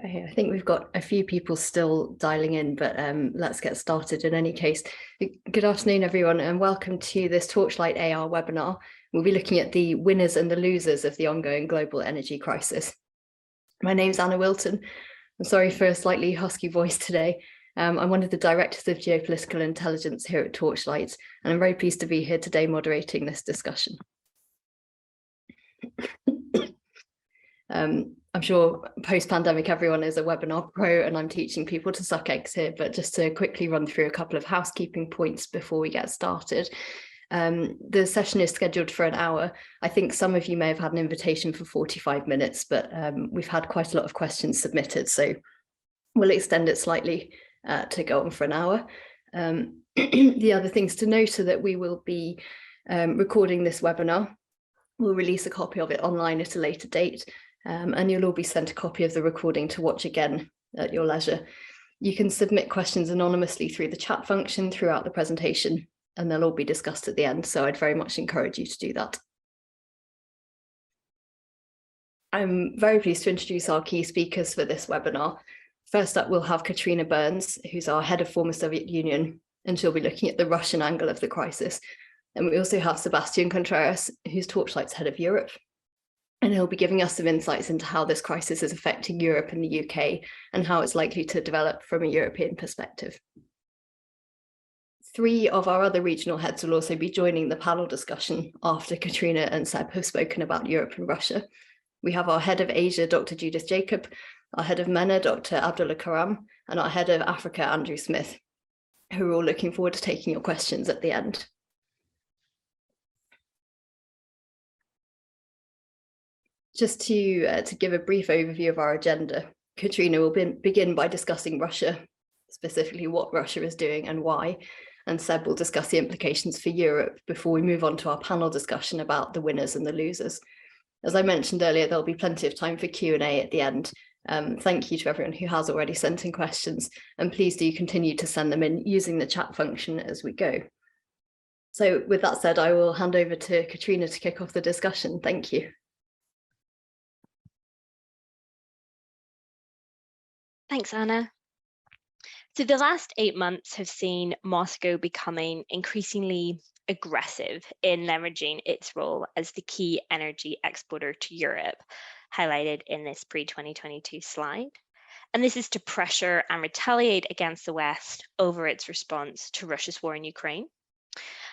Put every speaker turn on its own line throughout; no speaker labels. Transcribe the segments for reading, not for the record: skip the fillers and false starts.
Okay, I think we've got a few people still dialing in, but let's get started in any case. Good afternoon, everyone, and welcome to this Torchlight AR webinar. We'll be looking at the winners and the losers of the ongoing global energy crisis. My name's Anna Wilton. I'm sorry for a slightly husky voice today. I'm one of the directors of geopolitical intelligence here at Torchlight, and I'm very pleased to be here today moderating this discussion. I'm sure post-pandemic everyone is a webinar pro and I'm teaching people to suck eggs here, but just to quickly run through a couple of housekeeping points before we get started. The session is scheduled for an hour. I think some of you may have had an invitation for 45 minutes, but we've had quite a lot of questions submitted, so we'll extend it slightly to go on for an hour. The other things to note are that we will be recording this webinar. We'll release a copy of it online at a later date. And you'll all be sent a copy of the recording to watch again at your leisure. You can submit questions anonymously through the chat function throughout the presentation, and they'll all be discussed at the end, so I'd very much encourage you to do that. I'm very pleased to introduce our key speakers for this webinar. First up, we'll have Katrina Burns, who's our head of former Soviet Union, and she'll be looking at the Russian angle of the crisis. And we also have Sebastian Contreras, who's Torchlight's head of Europe. And he'll be giving us some insights into how this crisis is affecting Europe and the UK and how it's likely to develop from a European perspective. 3 of our other regional heads will also be joining the panel discussion after Katrina and Seb have spoken about Europe and Russia. We have our head of Asia, Dr. Judith Jacob, our head of MENA, Dr. Abdullah Karam, and our head of Africa, Andrew Smith, who are all looking forward to taking your questions at the end. Just to give a brief overview of our agenda, Katrina will begin by discussing Russia, specifically what Russia is doing and why, and Seb will discuss the implications for Europe before we move on to our panel discussion about the winners and the losers. As I mentioned earlier, there'll be plenty of time for Q&A at the end. Thank you to everyone who has already sent in questions, and please do continue to send them in using the chat function as we go. So with that said, I will hand over to Katrina to kick off the discussion. Thank you.
Thanks, Anna. So the last 8 months have seen Moscow becoming increasingly aggressive in leveraging its role as the key energy exporter to Europe, highlighted in this pre-2022 slide. And this is to pressure and retaliate against the West over its response to Russia's war in Ukraine.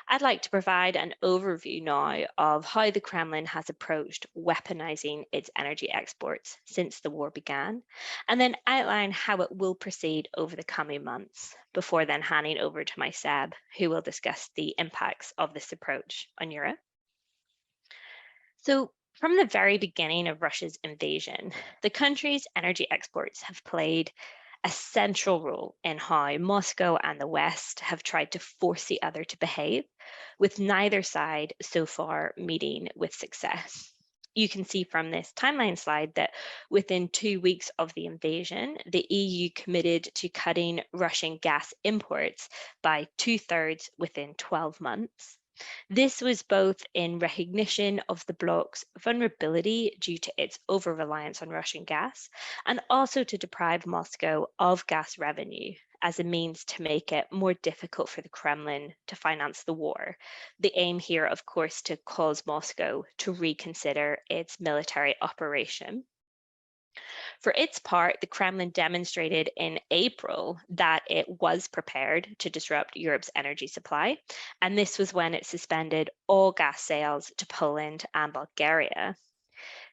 I'd like to provide an overview now of how the Kremlin has approached weaponizing its energy exports since the war began, and then outline how it will proceed over the coming months, before then handing over to my Seb, who will discuss the impacts of this approach on Europe. So, from the very beginning of Russia's invasion, the country's energy exports have played a central role in how Moscow and the West have tried to force the other to behave, with neither side so far meeting with success. You can see from this timeline slide that within 2 weeks of the invasion, the EU committed to cutting Russian gas imports by 2/3 within 12 months. This was both in recognition of the bloc's vulnerability due to its over-reliance on Russian gas, and also to deprive Moscow of gas revenue as a means to make it more difficult for the Kremlin to finance the war. The aim here, of course, to cause Moscow to reconsider its military operation. For its part, the Kremlin demonstrated in April that it was prepared to disrupt Europe's energy supply, and this was when it suspended all gas sales to Poland and Bulgaria.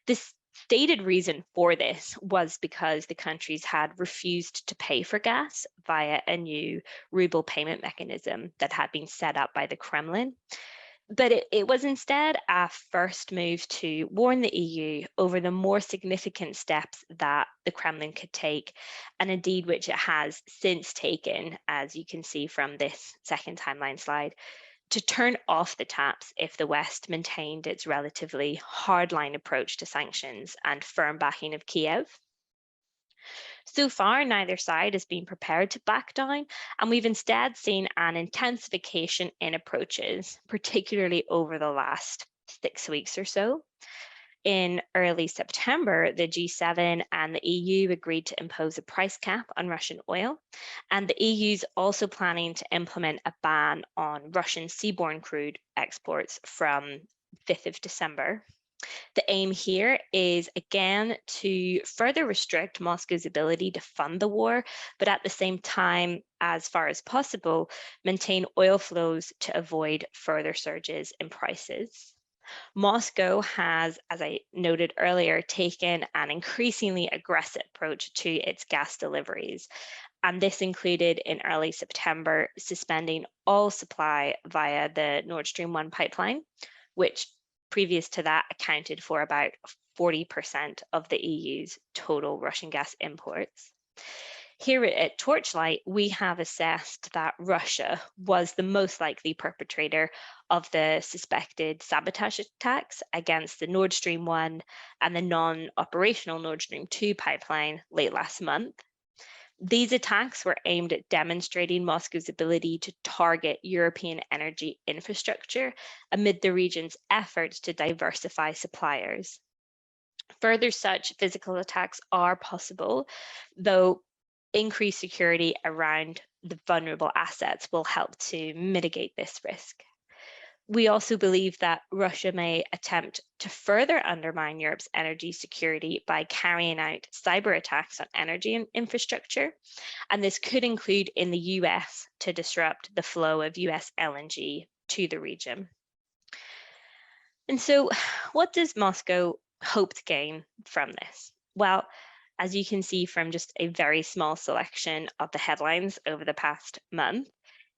This stated reason for this was because the countries had refused to pay for gas via a new ruble payment mechanism that had been set up by the Kremlin. But it was instead a first move to warn the EU over the more significant steps that the Kremlin could take, and indeed which it has since taken, as you can see from this second timeline slide, to turn off the taps if the West maintained its relatively hardline approach to sanctions and firm backing of Kiev. So far, neither side has been prepared to back down, and we've instead seen an intensification in approaches, particularly over the last 6 weeks or so. In early September, the G7 and the EU agreed to impose a price cap on Russian oil, and the EU is also planning to implement a ban on Russian seaborne crude exports from 5th of December. The aim here is, again, to further restrict Moscow's ability to fund the war, but at the same time, as far as possible, maintain oil flows to avoid further surges in prices. Moscow has, as I noted earlier, taken an increasingly aggressive approach to its gas deliveries. And this included in early September suspending all supply via the Nord Stream 1 pipeline, which previous to that accounted for about 40% of the EU's total Russian gas imports. Here at Torchlight, we have assessed that Russia was the most likely perpetrator of the suspected sabotage attacks against the Nord Stream 1 and the non-operational Nord Stream 2 pipeline late last month. These attacks were aimed at demonstrating Moscow's ability to target European energy infrastructure amid the region's efforts to diversify suppliers. Further such physical attacks are possible, though increased security around the vulnerable assets will help to mitigate this risk. We also believe that Russia may attempt to further undermine Europe's energy security by carrying out cyber attacks on energy and infrastructure, and this could include in the US to disrupt the flow of US LNG to the region. And so, what does Moscow hope to gain from this? Well, as you can see from just a very small selection of the headlines over the past month,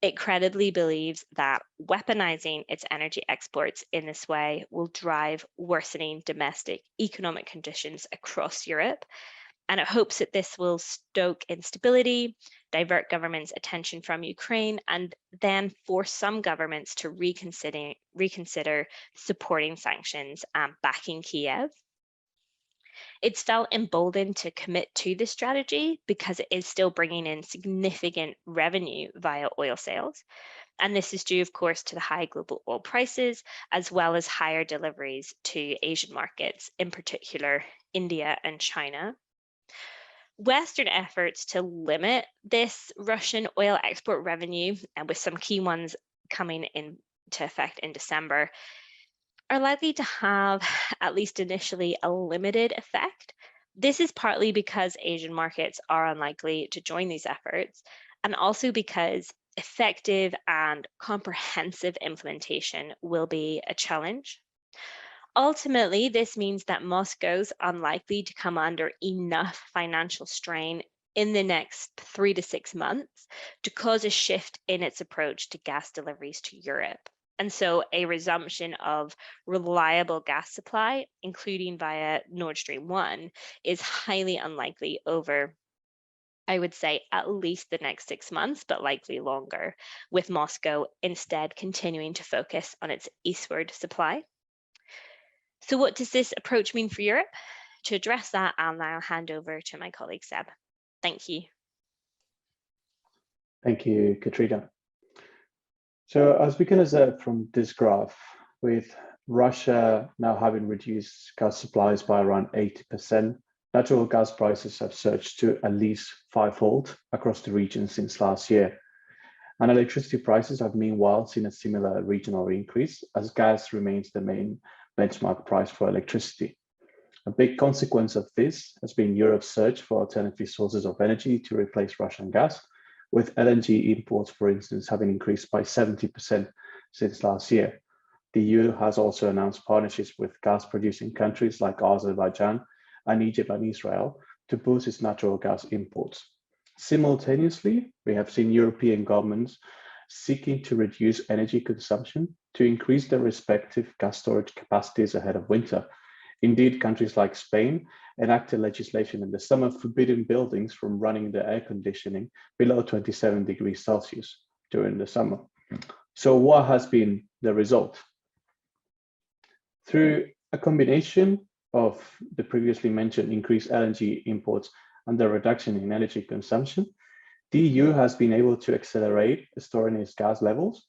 it credibly believes that weaponizing its energy exports in this way will drive worsening domestic economic conditions across Europe. And it hopes that this will stoke instability, divert government's attention from Ukraine, and then force some governments to reconsider supporting sanctions and backing Kiev. It's felt emboldened to commit to this strategy because it is still bringing in significant revenue via oil sales. And this is due, of course, to the high global oil prices, as well as higher deliveries to Asian markets, in particular, India and China. Western efforts to limit this Russian oil export revenue, and with some key ones coming into effect in December, are likely to have, at least initially, a limited effect. This is partly because Asian markets are unlikely to join these efforts, and also because effective and comprehensive implementation will be a challenge. Ultimately, this means that Moscow's unlikely to come under enough financial strain in the next 3 to 6 months to cause a shift in its approach to gas deliveries to Europe. And so a resumption of reliable gas supply, including via Nord Stream 1, is highly unlikely over, I would say, at least the next 6 months, but likely longer, with Moscow instead continuing to focus on its eastward supply. So what does this approach mean for Europe? To address that, I'll now hand over to my colleague, Seb. Thank you.
Thank you, Katrina. So as we can observe from this graph, with Russia now having reduced gas supplies by around 80%, natural gas prices have surged to at least fivefold across the region since last year. And electricity prices have meanwhile seen a similar regional increase, as gas remains the main benchmark price for electricity. A big consequence of this has been Europe's search for alternative sources of energy to replace Russian gas, with LNG imports, for instance, having increased by 70% since last year. The EU has also announced partnerships with gas-producing countries like Azerbaijan and Egypt and Israel to boost its natural gas imports. Simultaneously, we have seen European governments seeking to reduce energy consumption to increase their respective gas storage capacities ahead of winter. Indeed, countries like Spain enacted legislation in the summer forbidding buildings from running their air conditioning below 27 degrees Celsius during the summer. So what has been the result? Through a combination of the previously mentioned increased LNG imports and the reduction in energy consumption, the EU has been able to accelerate storing its gas levels,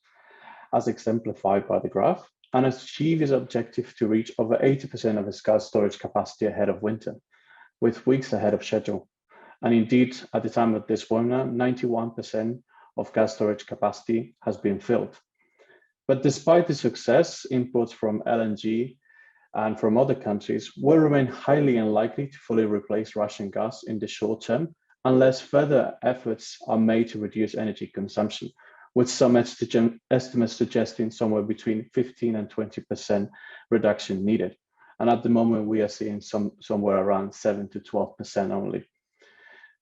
as exemplified by the graph, and achieve its objective to reach over 80% of its gas storage capacity ahead of winter, with weeks ahead of schedule. And indeed, at the time of this webinar, 91% of gas storage capacity has been filled. But despite the success, imports from LNG and from other countries will remain highly unlikely to fully replace Russian gas in the short term, unless further efforts are made to reduce energy consumption, with some estimates suggesting somewhere between 15 and 20% reduction needed. And at the moment, we are seeing somewhere around 7 to 12% only.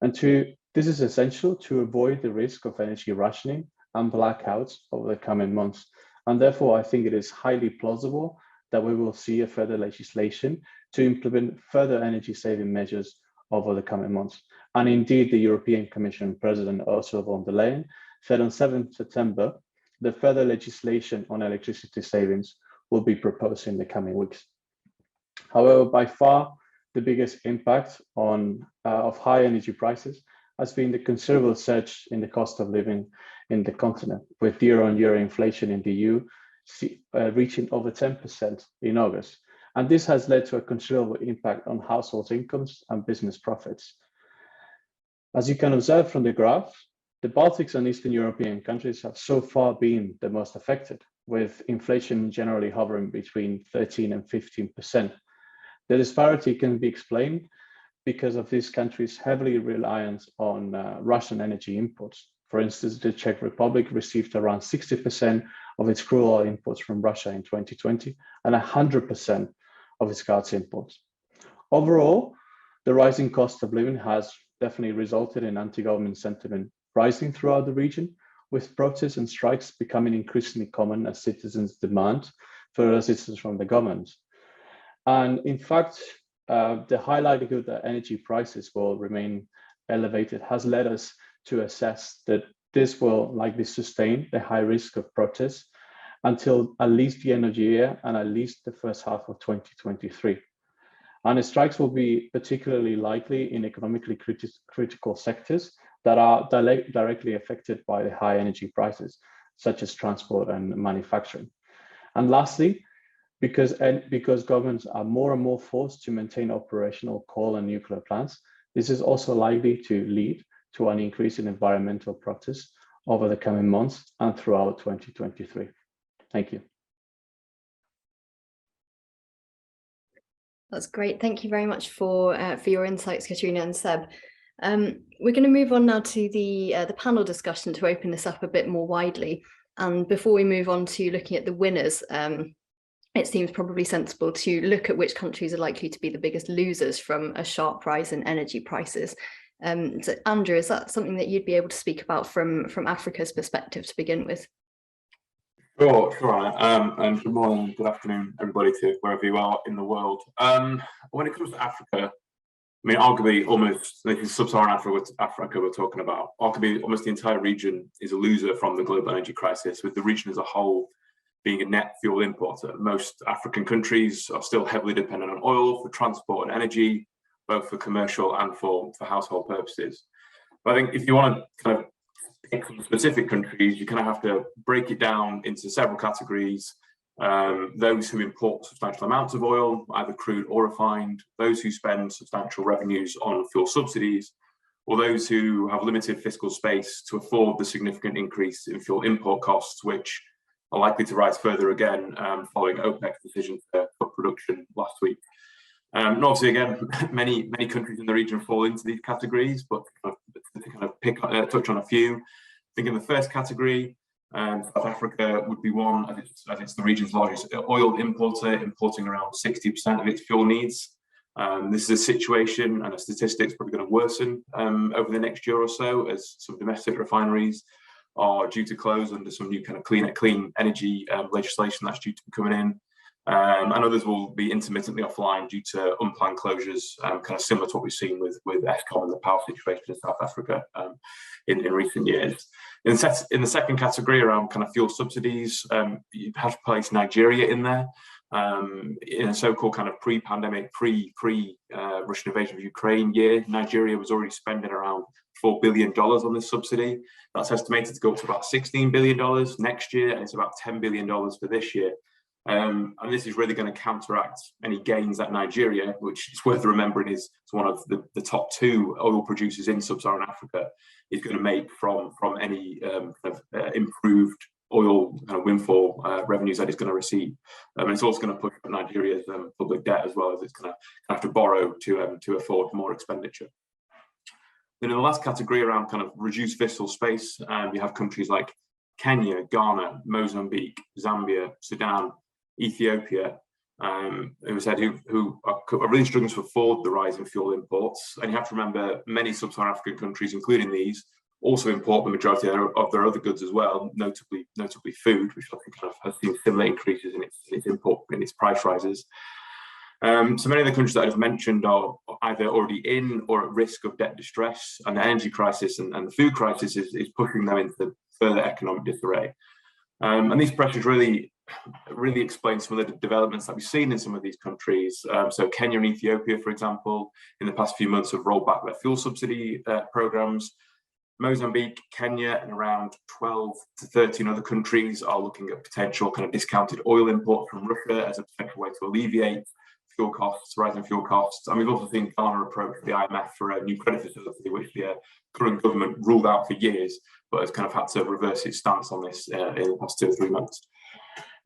And this is essential to avoid the risk of energy rationing and blackouts over the coming months. And therefore, I think it is highly plausible that we will see a further legislation to implement further energy saving measures over the coming months. And indeed, the European Commission President Ursula von der Leyen said on 7th September that further legislation on electricity savings will be proposed in the coming weeks. However, by far, the biggest impact of high energy prices has been the considerable surge in the cost of living in the continent, with year-on-year inflation in the EU reaching over 10% in August. And this has led to a considerable impact on households' incomes and business profits. As you can observe from the graph, the Baltics and Eastern European countries have so far been the most affected, with inflation generally hovering between 13 and 15%. The disparity can be explained because of these countries' heavily reliance on Russian energy imports. For instance, the Czech Republic received around 60% of its crude oil imports from Russia in 2020 and 100% of its gas imports. Overall, the rising cost of living has definitely resulted in anti-government sentiment rising throughout the region, with protests and strikes becoming increasingly common as citizens demand further assistance from the government. And in fact, the high likelihood that energy prices will remain elevated has led us to assess that this will likely sustain the high risk of protests until at least the end of the year and at least the first half of 2023. And the strikes will be particularly likely in economically critical sectors that are directly affected by the high energy prices, such as transport and manufacturing. And lastly, because governments are more and more forced to maintain operational coal and nuclear plants, this is also likely to lead to an increase in environmental protests over the coming months and throughout 2023. Thank you.
That's great. Thank you very much for your insights, Katrina and Seb. We're going to move on now to the panel discussion to open this up a bit more widely. And before we move on to looking at the winners, it seems probably sensible to look at which countries are likely to be the biggest losers from a sharp rise in energy prices. So Andrew, is that something that you'd be able to speak about from Africa's perspective to begin with?
Sure, and good morning, good afternoon, everybody, to wherever you are in the world. When it comes to Africa, I mean, arguably almost, this is sub-Saharan Africa we're talking about, arguably almost the entire region is a loser from the global energy crisis, with the region as a whole being a net fuel importer. Most African countries are still heavily dependent on oil for transport and energy, both for commercial and for household purposes. But I think if you want to kind of pick some specific countries, you kind of have to break it down into several categories. Those who import substantial amounts of oil, either crude or refined, those who spend substantial revenues on fuel subsidies, or those who have limited fiscal space to afford the significant increase in fuel import costs, which are likely to rise further again following OPEC's decision to cut production last week. And obviously, again, many countries in the region fall into these categories, but to kind of touch on a few. I think in the first category, South Africa would be one, as it's the region's largest oil importer, importing around 60% of its fuel needs. This is a situation and a statistic that's probably going to worsen over the next year or so, as some domestic refineries are due to close under some new kind of clean energy legislation that's due to be coming in. And others will be intermittently offline due to unplanned closures, kind of similar to what we've seen with Eskom and the power situation in South Africa in recent years. In the second category, around kind of fuel subsidies, you have to place Nigeria in there. In a so-called kind of pre-pandemic, pre-Russian invasion of Ukraine year, Nigeria was already spending around $4 billion on this subsidy. That's estimated to go up to about $16 billion next year, and it's about $10 billion for this year. And this is really going to counteract any gains that Nigeria, which is worth remembering is one of the top 2 oil producers in sub-Saharan Africa, is going to make from any improved oil kind of windfall revenues that it's going to receive. And it's also going to push Nigeria's public debt, as well as it's going to have to borrow to afford more expenditure. Then in the last category, around kind of reduced fiscal space, you have countries like Kenya, Ghana, Mozambique, Zambia, Sudan, Ethiopia, who are really struggling to afford the rise in fuel imports. And you have to remember, many sub-Saharan African countries, including these, also import the majority of their other goods as well, notably food, which I think kind of has seen similar increases in its import, in its price rises. So many of the countries that I've mentioned are either already in or at risk of debt distress, and the energy crisis and the food crisis is pushing them into further economic disarray. And these pressures really explain some of the developments that we've seen in some of these countries. So Kenya and Ethiopia, for example, in the past few months have rolled back their fuel subsidy programs. Mozambique, Kenya, and around 12 to 13 other countries are looking at potential kind of discounted oil import from Russia as a potential way to alleviate fuel costs, rising fuel costs. And we've also seen Ghana approach the IMF for a new credit facility, which the current government ruled out for years, but has kind of had to reverse its stance on this in the past 2 or 3 months.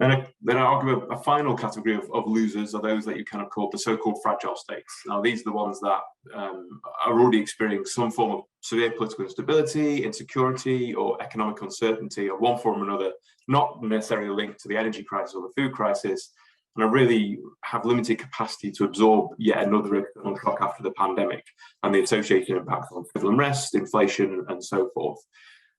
And then I argue a final category of losers are those that you kind of call the so-called fragile states. Now, these are the ones that are already experiencing some form of severe political instability, insecurity, or economic uncertainty of one form or another, not necessarily linked to the energy crisis or the food crisis, and I really have limited capacity to absorb yet another economic shock after the pandemic and the associated impacts on civil unrest, inflation, and so forth.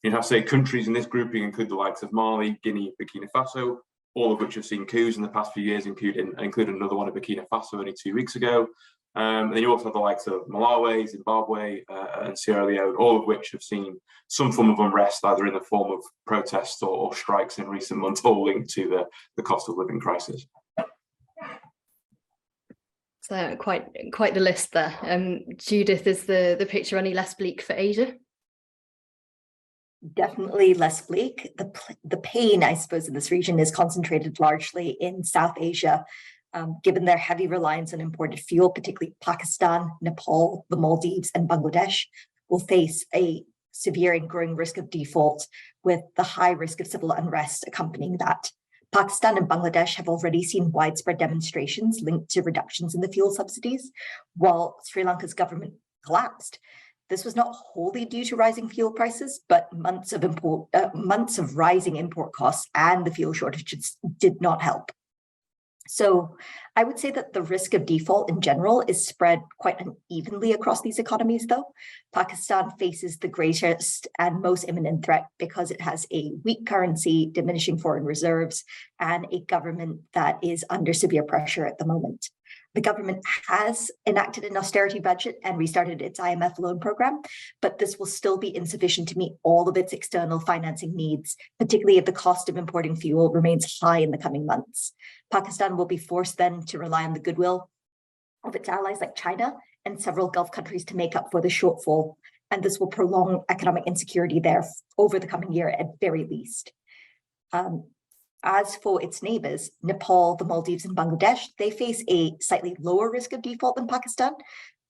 You'd have to say countries in this grouping include the likes of Mali, Guinea, Burkina Faso, all of which have seen coups in the past few years, including another one in Burkina Faso only 2 weeks ago. And then you also have the likes of Malawi, Zimbabwe, and Sierra Leone, all of which have seen some form of unrest, either in the form of protests or strikes in recent months, all linked to the cost of living crisis.
So quite the list there. Judith, is the picture any less bleak for Asia?
Definitely less bleak. The pain, I suppose, in this region is concentrated largely in South Asia, given their heavy reliance on imported fuel. Particularly Pakistan, Nepal, the Maldives, and Bangladesh will face a severe and growing risk of default, with the high risk of civil unrest accompanying that. Pakistan and Bangladesh have already seen widespread demonstrations linked to reductions in the fuel subsidies, while Sri Lanka's government collapsed. This was not wholly due to rising fuel prices, but months of rising import costs and the fuel shortages did not help. So I would say that the risk of default in general is spread quite unevenly across these economies, though. Pakistan faces the greatest and most imminent threat because it has a weak currency, diminishing foreign reserves, and a government that is under severe pressure at the moment. The government has enacted an austerity budget and restarted its IMF loan program, but this will still be insufficient to meet all of its external financing needs, particularly if the cost of importing fuel remains high in the coming months. Pakistan will be forced then to rely on the goodwill of its allies like China and several Gulf countries to make up for the shortfall, and this will prolong economic insecurity there over the coming year at very least. As for its neighbors, Nepal, the Maldives, and Bangladesh, they face a slightly lower risk of default than Pakistan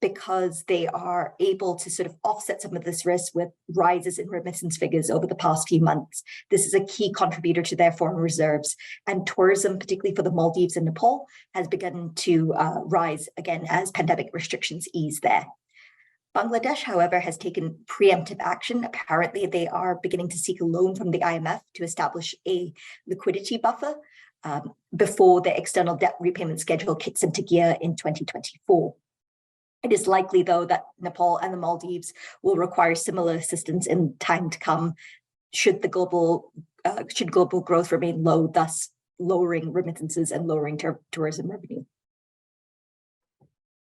because they are able to sort of offset some of this risk with rises in remittance figures over the past few months. This is a key contributor to their foreign reserves, and tourism, particularly for the Maldives and Nepal, has begun to rise again as pandemic restrictions ease there. Bangladesh, however, has taken preemptive action. Apparently, they are beginning to seek a loan from the IMF to establish a liquidity buffer before the external debt repayment schedule kicks into gear in 2024. It is likely, though, that Nepal and the Maldives will require similar assistance in time to come should global growth remain low, thus lowering remittances and lowering tourism revenue.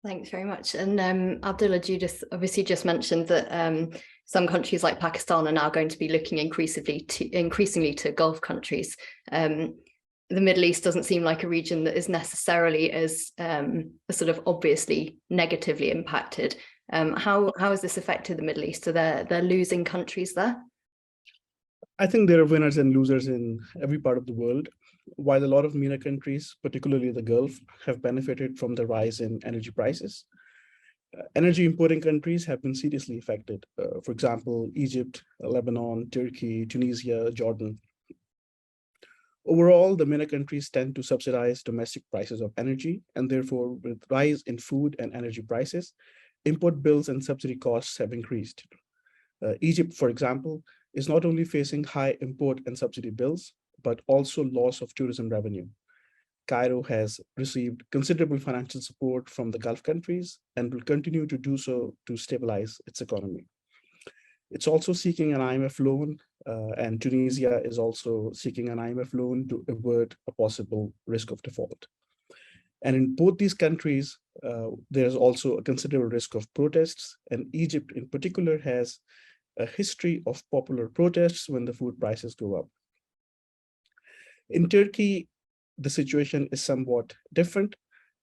Thanks very much. And Abdullah, Judith obviously just mentioned that some countries like Pakistan are now going to be looking increasingly to Gulf countries. The Middle East doesn't seem like a region that is necessarily as sort of obviously negatively impacted. How has this affected the Middle East? Are there losing countries there?
I think there are winners and losers in every part of the world. While a lot of MENA countries, particularly the Gulf, have benefited from the rise in energy prices, energy importing countries have been seriously affected. For example, Egypt, Lebanon, Turkey, Tunisia, Jordan. Overall, the MENA countries tend to subsidize domestic prices of energy, and therefore, with rise in food and energy prices, import bills and subsidy costs have increased. Egypt, for example, is not only facing high import and subsidy bills, but also loss of tourism revenue. Cairo has received considerable financial support from the Gulf countries and will continue to do so to stabilize its economy. It's also seeking an IMF loan, and Tunisia is also seeking an IMF loan to avert a possible risk of default. And in both these countries, there's also a considerable risk of protests, and Egypt in particular has a history of popular protests when the food prices go up. In Turkey, the situation is somewhat different.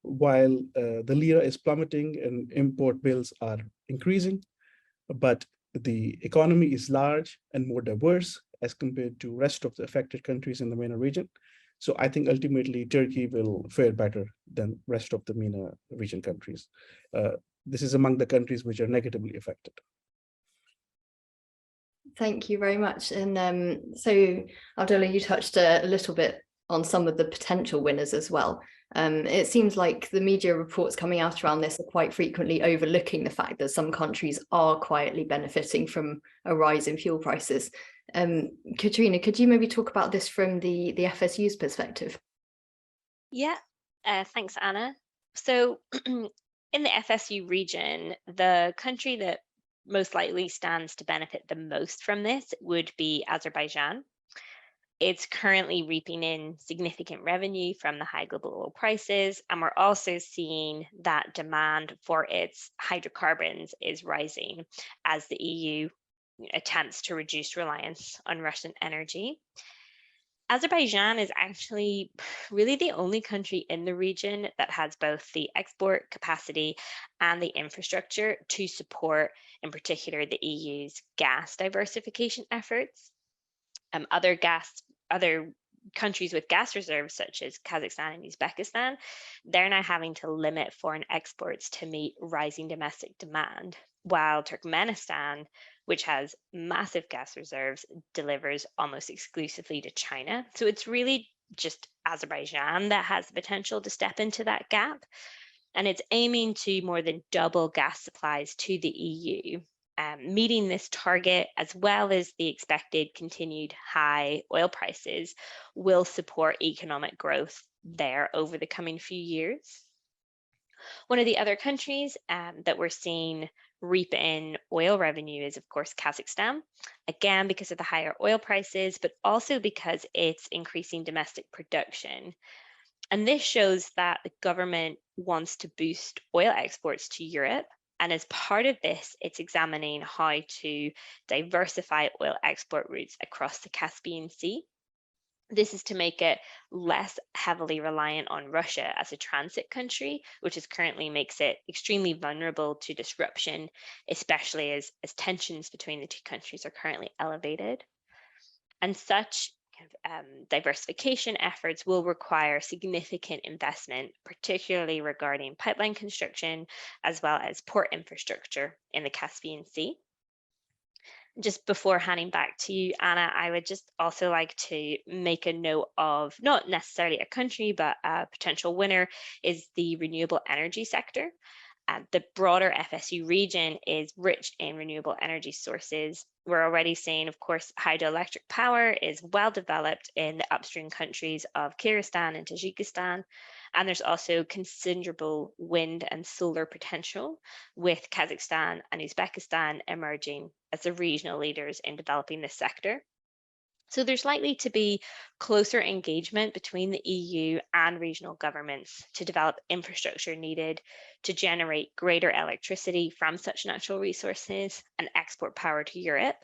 While the lira is plummeting and import bills are increasing, but the economy is large and more diverse as compared to rest of the affected countries in the MENA region. So I think ultimately Turkey will fare better than rest of the MENA region countries. This is among the countries which are negatively affected.
Thank you very much. And so, Abdullah, you touched a little bit on some of the potential winners as well. It seems like the media reports coming out around this are quite frequently overlooking the fact that some countries are quietly benefiting from a rise in fuel prices. Katrina, could you maybe talk about this from the FSU's perspective?
Yeah, thanks, Anna. So in the FSU region, the country that most likely stands to benefit the most from this would be Azerbaijan. It's currently reaping in significant revenue from the high global oil prices, and we're also seeing that demand for its hydrocarbons is rising as the EU attempts to reduce reliance on Russian energy. Azerbaijan is actually really the only country in the region that has both the export capacity and the infrastructure to support, in particular, the EU's gas diversification efforts. Other countries with gas reserves, such as Kazakhstan and Uzbekistan, they're now having to limit foreign exports to meet rising domestic demand, while Turkmenistan, which has massive gas reserves, delivers almost exclusively to China. So it's really just Azerbaijan that has the potential to step into that gap. And it's aiming to more than double gas supplies to the EU. Meeting this target, as well as the expected continued high oil prices, will support economic growth there over the coming few years. One of the other countries that we're seeing reap in oil revenue is, of course, Kazakhstan, again, because of the higher oil prices, but also because it's increasing domestic production. And this shows that the government wants to boost oil exports to Europe. And as part of this, it's examining how to diversify oil export routes across the Caspian Sea. This is to make it less heavily reliant on Russia as a transit country, which currently makes it extremely vulnerable to disruption, especially as tensions between the two countries are currently elevated. And such diversification efforts will require significant investment, particularly regarding pipeline construction, as well as port infrastructure in the Caspian Sea. Just before handing back to you, Anna, I would just also like to make a note of not necessarily a country, but a potential winner is the renewable energy sector. The broader FSU region is rich in renewable energy sources. We're already seeing, of course, hydroelectric power is well developed in the upstream countries of Kyrgyzstan and Tajikistan. And there's also considerable wind and solar potential, with Kazakhstan and Uzbekistan emerging as the regional leaders in developing this sector. So there's likely to be closer engagement between the EU and regional governments to develop infrastructure needed to generate greater electricity from such natural resources and export power to Europe.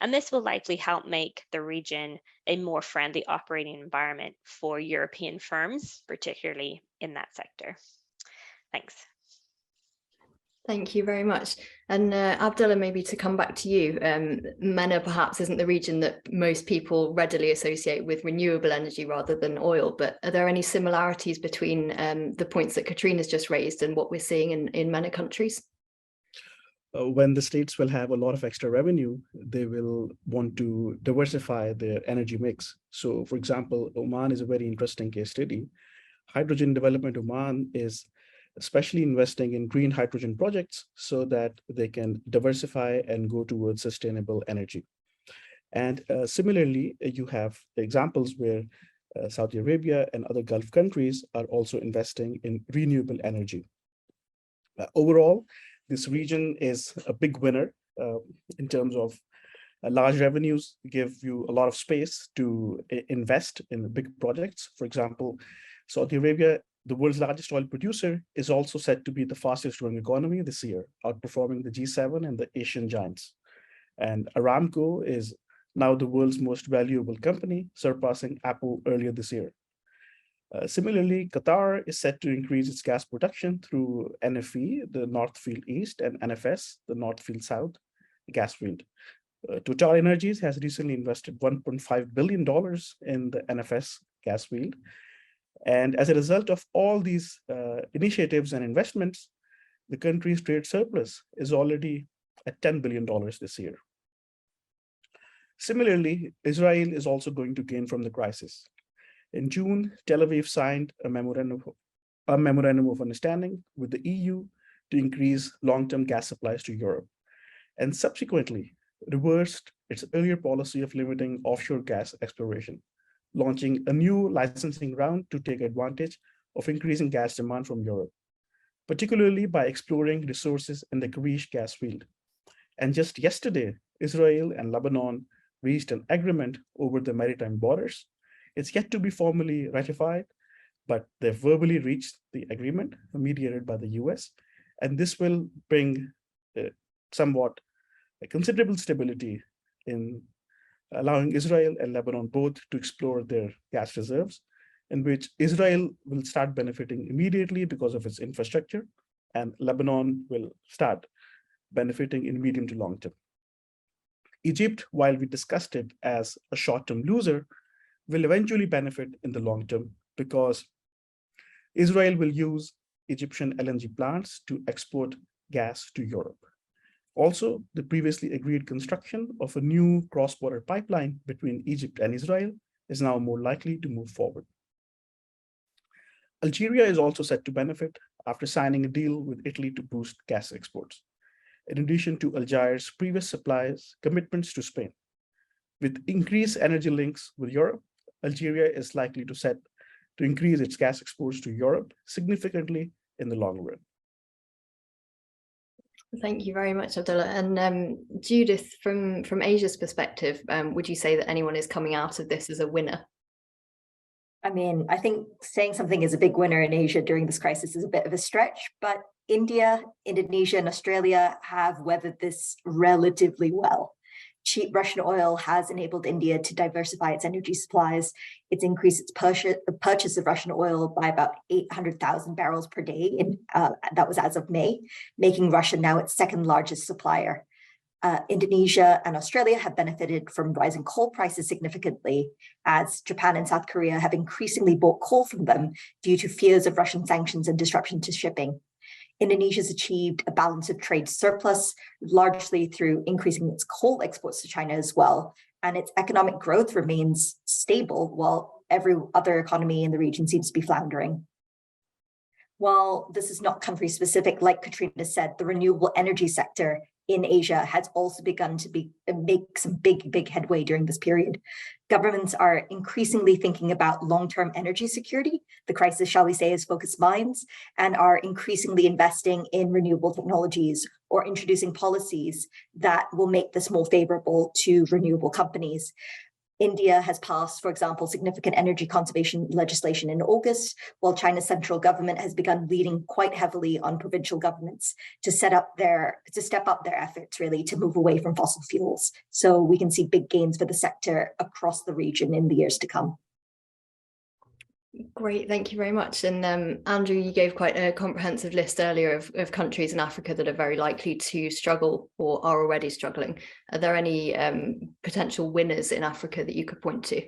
And this will likely help make the region a more friendly operating environment for European firms, particularly in that sector. Thanks.
Thank you very much. And Abdullah, maybe to come back to you, MENA perhaps isn't the region that most people readily associate with renewable energy rather than oil, but are there any similarities between the points that Katrina's just raised and what we're seeing in MENA countries?
When the states will have a lot of extra revenue, they will want to diversify their energy mix. So for example, Oman is a very interesting case study. Hydrogen Development Oman is especially investing in green hydrogen projects so that they can diversify and go towards sustainable energy. And similarly, you have examples where Saudi Arabia and other Gulf countries are also investing in renewable energy. Overall, this region is a big winner in terms of large revenues give you a lot of space to invest in big projects. For example, Saudi Arabia, the world's largest oil producer, is also said to be the fastest growing economy this year, outperforming the G7 and the Asian giants. And Aramco is now the world's most valuable company, surpassing Apple earlier this year. Similarly, Qatar is set to increase its gas production through NFE, the North Field East, and NFS, the North Field South gas field. Total Energies has recently invested $1.5 billion in the NFS gas field. And as a result of all these initiatives and investments, the country's trade surplus is already at $10 billion this year. Similarly, Israel is also going to gain from the crisis. In June, Tel Aviv signed a memorandum of understanding with the EU to increase long-term gas supplies to Europe, and subsequently reversed its earlier policy of limiting offshore gas exploration, launching a new licensing round to take advantage of increasing gas demand from Europe, particularly by exploring resources in the Karish gas field. And just yesterday, Israel and Lebanon reached an agreement over the maritime borders. It's yet to be formally ratified, but they've verbally reached the agreement mediated by the US. And this will bring somewhat a considerable stability in allowing Israel and Lebanon both to explore their gas reserves, in which Israel will start benefiting immediately because of its infrastructure, and Lebanon will start benefiting in medium to long term. Egypt, while we discussed it as a short-term loser, will eventually benefit in the long term because Israel will use Egyptian LNG plants to export gas to Europe. Also, the previously agreed construction of a new cross-border pipeline between Egypt and Israel is now more likely to move forward. Algeria is also set to benefit after signing a deal with Italy to boost gas exports, in addition to Algiers' previous supplies commitments to Spain. With increased energy links with Europe, Algeria is likely to increase its gas exports to Europe significantly in the long run.
Thank you very much, Abdullah. And Judith, from Asia's perspective, would you say that anyone is coming out of this as a winner?
I mean, I think saying something is a big winner in Asia during this crisis is a bit of a stretch, but India, Indonesia, and Australia have weathered this relatively well. Cheap Russian oil has enabled India to diversify its energy supplies. It's increased its purchase of Russian oil by about 800,000 barrels per day. That was as of May, making Russia now its second largest supplier. Indonesia and Australia have benefited from rising coal prices significantly, as Japan and South Korea have increasingly bought coal from them due to fears of Russian sanctions and disruption to shipping. Indonesia's achieved a balance of trade surplus, largely through increasing its coal exports to China as well, and its economic growth remains stable while every other economy in the region seems to be floundering. While this is not country specific, like Katrina said, the renewable energy sector in Asia has also begun to make some big headway during this period. Governments are increasingly thinking about long-term energy security. The crisis, shall we say, has focused minds, and are increasingly investing in renewable technologies or introducing policies that will make this more favorable to renewable companies. India has passed, for example, significant energy conservation legislation in August, while China's central government has begun leading quite heavily on provincial governments to step up their efforts really to move away from fossil fuels. So we can see big gains for the sector across the region in the years to come.
Great, thank you very much. And Andrew, you gave quite a comprehensive list earlier of countries in Africa that are very likely to struggle or are already struggling. Are there any potential winners in Africa that you could point to?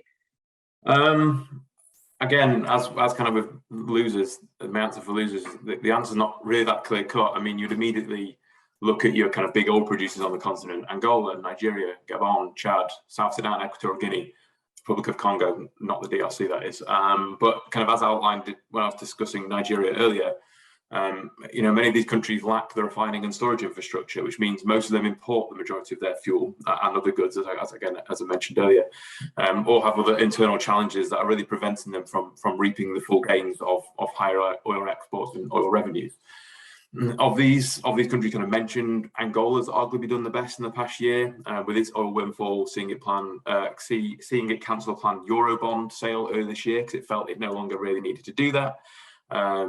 Again, as kind of with losers, the answer for losers, the answer is not really that clear cut. I mean, you'd immediately look at your kind of big oil producers on the continent: Angola, Nigeria, Gabon, Chad, South Sudan, Equatorial Guinea, Republic of Congo, not the DRC, that is. But kind of as outlined when I was discussing Nigeria earlier, many of these countries lack the refining and storage infrastructure, which means most of them import the majority of their fuel and other goods, as I mentioned earlier, or have other internal challenges that are really preventing them from reaping the full gains of higher oil exports and oil revenues. Of these countries kind of mentioned, Angola's arguably done the best in the past year, with its oil windfall seeing it cancel a planned Eurobond sale earlier this year because it felt it no longer really needed to do that.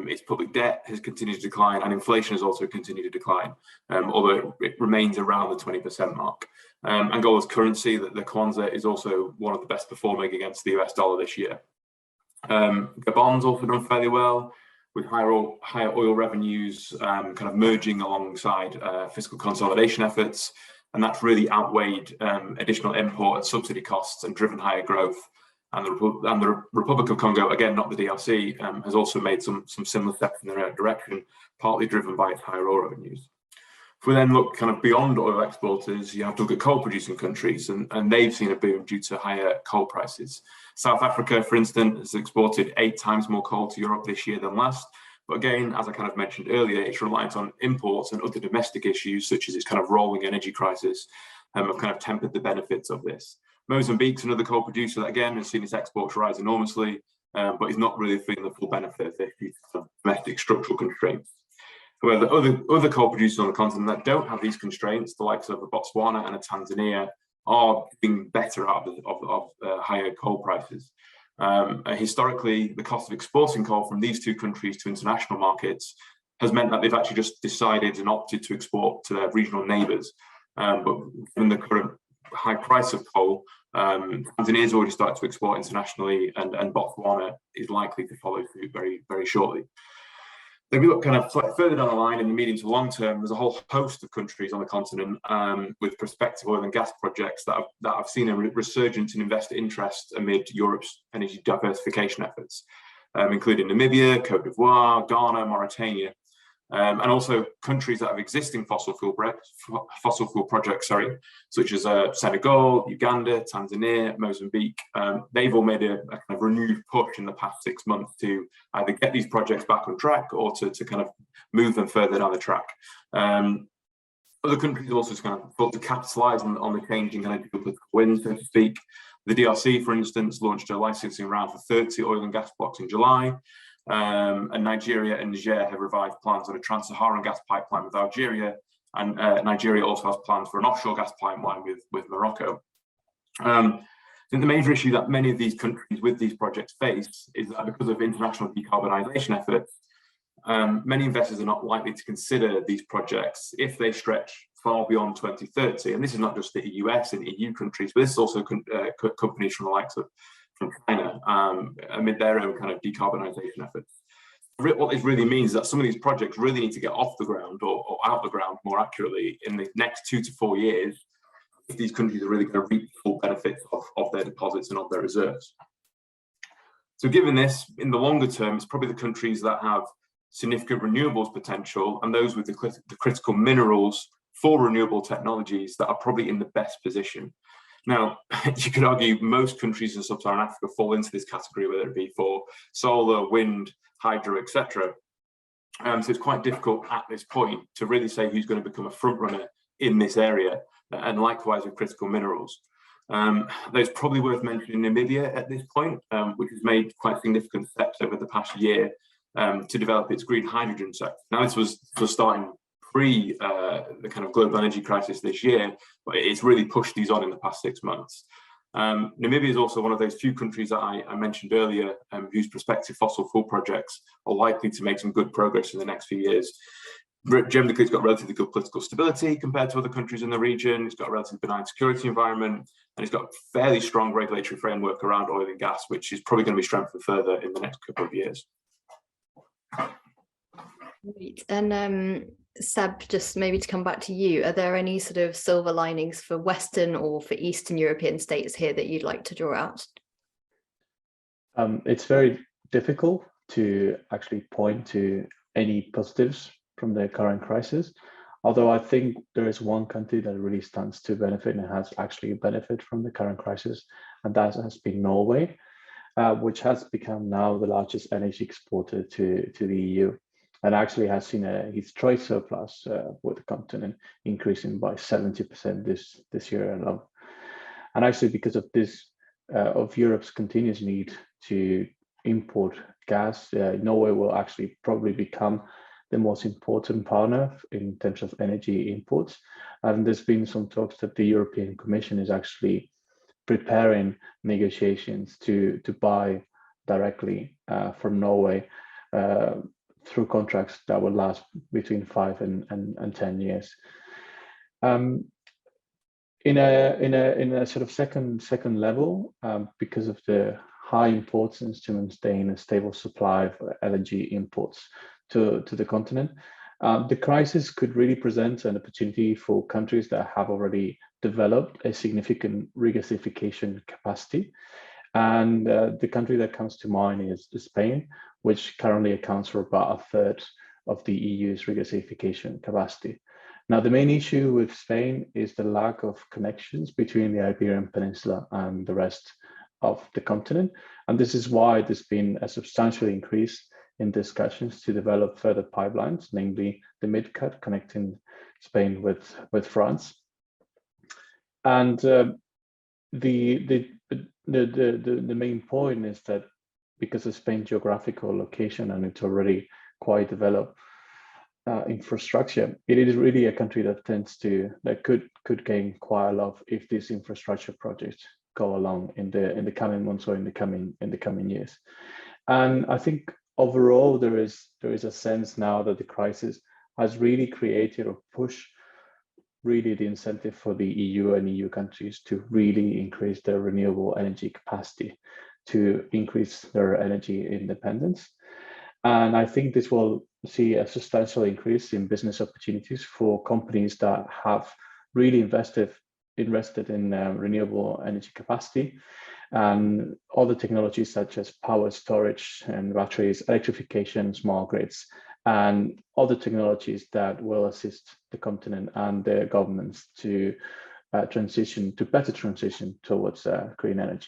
Its public debt has continued to decline, and inflation has also continued to decline, although it remains around the 20% mark. Angola's currency, the Kwanza, is also one of the best performing against the US dollar this year. Gabon's also done fairly well, with higher oil revenues kind of merging alongside fiscal consolidation efforts, and that's really outweighed additional import and subsidy costs and driven higher growth. And the Republic of Congo, again, not the DRC, has also made some similar steps in the right direction, partly driven by its higher oil revenues. If we then look kind of beyond oil exporters, you have to look at coal-producing countries, and they've seen a boom due to higher coal prices. South Africa, for instance, has exported 8 times more coal to Europe this year than last. But again, as I kind of mentioned earlier, its reliance on imports and other domestic issues, such as its kind of rolling energy crisis, have kind of tempered the benefits of this. Mozambique's another coal producer that, again, has seen its exports rise enormously, but is not really feeling the full benefit of this due to domestic structural constraints. However, other coal producers on the continent that don't have these constraints, the likes of Botswana and Tanzania, are being better out of higher coal prices. Historically, the cost of exporting coal from these two countries to international markets has meant that they've actually just decided and opted to export to their regional neighbours. But given the current high price of coal, Tanzania has already started to export internationally, and Botswana is likely to follow suit very, very shortly. If we look kind of further down the line in the medium to long term, there's a whole host of countries on the continent with prospective oil and gas projects that have seen a resurgence in investor interest amid Europe's energy diversification efforts, including Namibia, Cote d'Ivoire, Ghana, Mauritania, and also countries that have existing fossil fuel projects, such as Senegal, Uganda, Tanzania, Mozambique. They've all made a kind of renewed push in the past 6 months to either get these projects back on track or to kind of move them further down the track. Other countries also kind of thought to capitalise on the changing kind of geopolitical wind, so to speak. The DRC, for instance, launched a licensing round for 30 oil and gas blocks in July. And Nigeria and Niger have revived plans on a trans-Saharan gas pipeline with Algeria, and Nigeria also has plans for an offshore gas pipeline with Morocco. I think the major issue that many of these countries with these projects face is that because of international decarbonisation efforts, many investors are not likely to consider these projects if they stretch far beyond 2030. And this is not just the US and EU countries, but this is also companies from the likes of from China amid their own kind of decarbonisation efforts. What this really means is that some of these projects really need to get off the ground or out the ground, more accurately, in the next 2 to 4 years if these countries are really going to reap the full benefits of their deposits and of their reserves. So given this, in the longer term, it's probably the countries that have significant renewables potential and those with the critical minerals for renewable technologies that are probably in the best position. Now, you could argue most countries in sub-Saharan Africa fall into this category, whether it be for solar, wind, hydro, etc. So it's quite difficult at this point to really say who's going to become a front runner in this area, and likewise with critical minerals. There's probably worth mentioning Namibia at this point, which has made quite significant steps over the past year to develop its green hydrogen sector. Now, this was starting pre the kind of global energy crisis this year, but it's really pushed these on in the past 6 months. Namibia is also one of those few countries that I mentioned earlier whose prospective fossil fuel projects are likely to make some good progress in the next few years. Generally, it's got relatively good political stability compared to other countries in the region. It's got a relatively benign security environment, and it's got a fairly strong regulatory framework around oil and gas, which is probably going to be strengthened further in the next couple of years.
Great. And Seb, just maybe to come back to you, are there any sort of silver linings for Western or for Eastern European states here that you'd like to draw out?
It's very difficult to actually point to any positives from the current crisis, although I think there is one country that really stands to benefit and has actually benefited from the current crisis, and that has been Norway, which has become now the largest energy exporter to the EU, and actually has seen its trade surplus with the continent increasing by 70% this year alone. And actually, because of this, of Europe's continuous need to import gas, Norway will actually probably become the most important partner in terms of energy imports. And there's been some talks that the European Commission is actually preparing negotiations to buy directly from Norway through contracts that will last between 5 and 10 years. In a sort of second level, because of the high importance to maintain a stable supply of LNG imports to the continent, the crisis could really present an opportunity for countries that have already developed a significant regasification capacity. And the country that comes to mind is Spain, which currently accounts for about a third of the EU's regasification capacity. Now, the main issue with Spain is the lack of connections between the Iberian Peninsula and the rest of the continent. And this is why there's been a substantial increase in discussions to develop further pipelines, namely the Midcat connecting Spain with France. And the main point is that because of Spain's geographical location and it's already quite developed infrastructure, it is really a country that could gain quite a lot if these infrastructure projects go along in the coming months or in the coming years. And I think overall there is a sense now that the crisis has really created or pushed really the incentive for the EU and EU countries to really increase their renewable energy capacity, to increase their energy independence. And I think this will see a substantial increase in business opportunities for companies that have really invested in renewable energy capacity, and other technologies such as power storage and batteries, electrification, smart grids, and other technologies that will assist the continent and the governments to better transition towards green energy.